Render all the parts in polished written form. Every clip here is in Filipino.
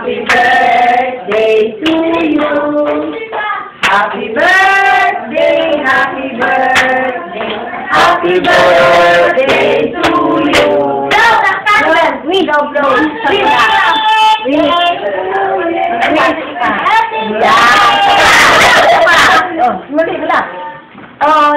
Happy birthday to you. Happy birthday, happy birthday. Happy birthday to you. We go blow. Oh,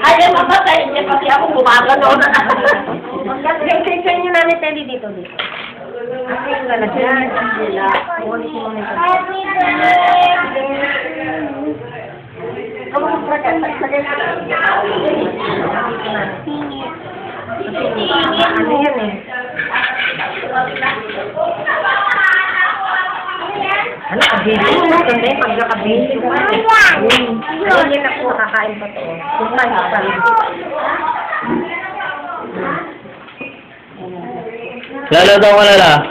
ayaw mapatay niya kasi ako gumagano na. Yung picture niyo namin Teddy dito. Ako yung lalagyan. Ano yan eh? Ano, kabili mo? Ganda yung pagkakabili mo. Hindi na po, kakain pa to. Kumain pa rin. Lalo daw ka nala.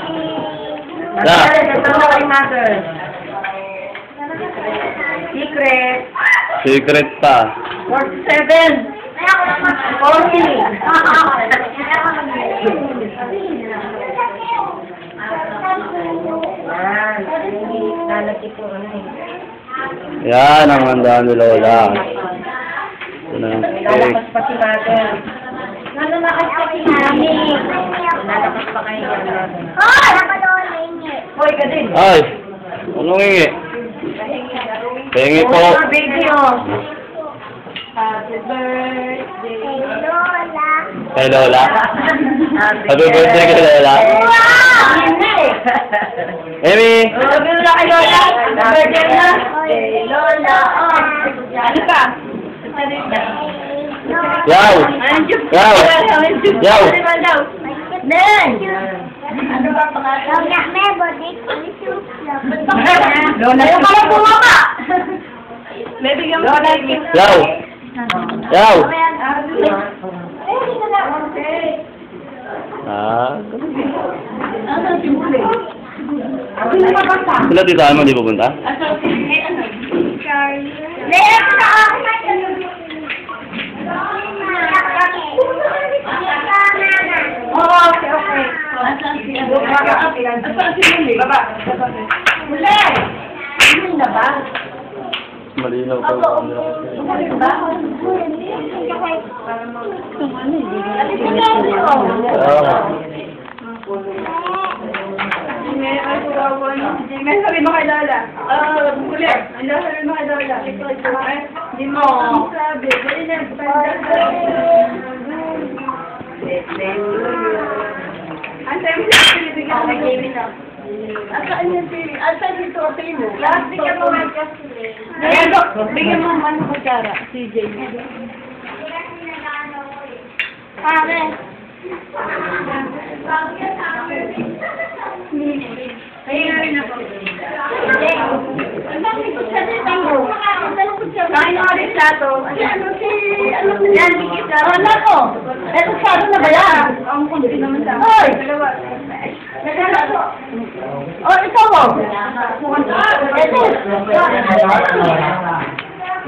Ito na kay mother. Secret. Secret pa. 47. 40. Yan ang handaan ni Lola. Ito na yung cake. Lalakas pa si mother. Lalakas pa si mami. Lalakas pa kayo. Oh! Hoy ka din. Ay! Anong hingi? Hingi po. Baby, oh. Happy birthday, Lola. Kay Lola? Happy birthday kay Lola? Amy! Happy birthday kay Lola. Happy birthday, Lola. Ano ka? Yaw! Yaw! Yaw! Nen! Ano ba pangalan? Lola, yung pala bumaba! Yaw! Yaw! Ah, sila tita mo, di pupunta? Oh, okay, okay. Baba. Muli! Ano na ba? Malinaw pa. May sabi mo kay Lola. Muli. Ano sabi mo kay Lola? Hindi mo. Sabi. Ang sabi mo sa pinibigyan ko kay Jamie na. Asaan yung TV? Asaan yung tortay mo? Bigyan mo man kasi. Bigyan mo man ng kutsara, si Jamie. Pare. Kaya rin ako. Ang dami kutsara tayo. Kain ako rin plato. Ano si... Yan, bigyan ka. Wala ko. Eto plato na ba yan? Ang kunti naman sa... Hoy! Dalawa. Oh, ikaw mo. Ito.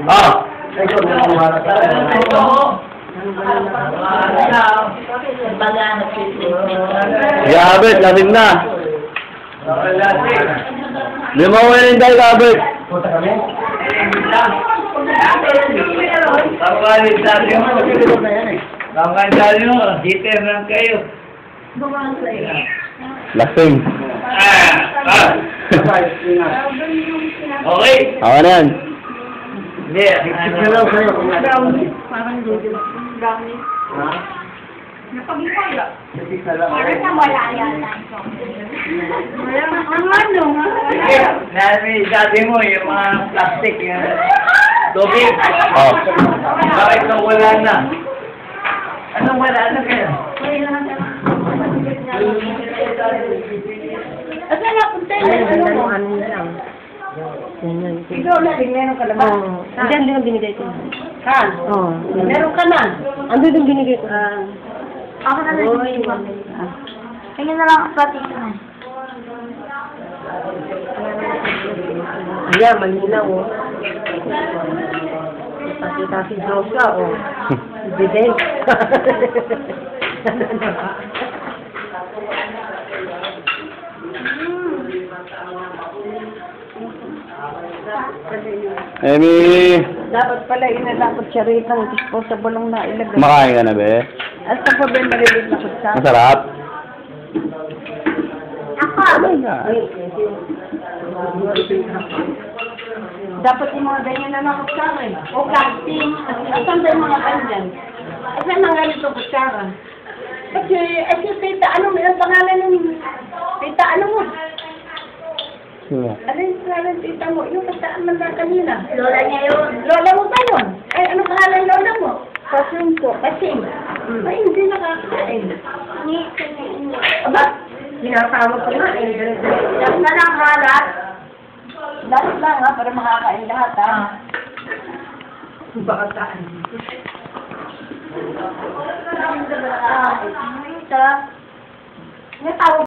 Ah! Gabit, lasing na. Di mo winning dahil Gabit. Kakandahan mo, hitter lang kayo. Lasing. Okay. Ako na yan. Hindi, picture lang kayo. Parang dulo. Brownie. Ha? Napag-iwala. Parang na wala yata. Ano? Nabi, sabi mo, yung mga plastic, yung tubig. Oh. Bakit nang wala na? Anong wala na kayo? At wala kung tayo. Ano lang. Ikaw na din, meron ka naman. Oo. Diyan din ang binigay ko. Kan? Oo. Meron ka na. Ando din binigay ko. Ako na din. Kaya na lang ang pati ko na. Ayan, malinaw oh. Kita si Josa, o. Bideng. Amy, Dapat pala inalakot siya rito ng disposable lang na ilagay. kumakain ka na, be? At sa pa ba yung maliliit na kutsara? Masarap? Ako! Dapat yung mga ganyan na nakutsara eh. O plastic. Asan ba yung mga kanyan? Asan ang ganito kutsara? Kasi tita, ano mo yung pangalan ng tita, ano mo? Sino? Ano yung pangalan ng tita mo? Yung kasaan man na kanina. Lola niya yun. Lola mo ba yun? Ay, ano pangalan ng lola mo? Kasing po. Kasing. Ay, hindi nakakain. Aba, sinasama ko nga eh. Dapat na lang halat. Dapat lang ha, para makakain lahat ha. Baka saan? Ito. May tawag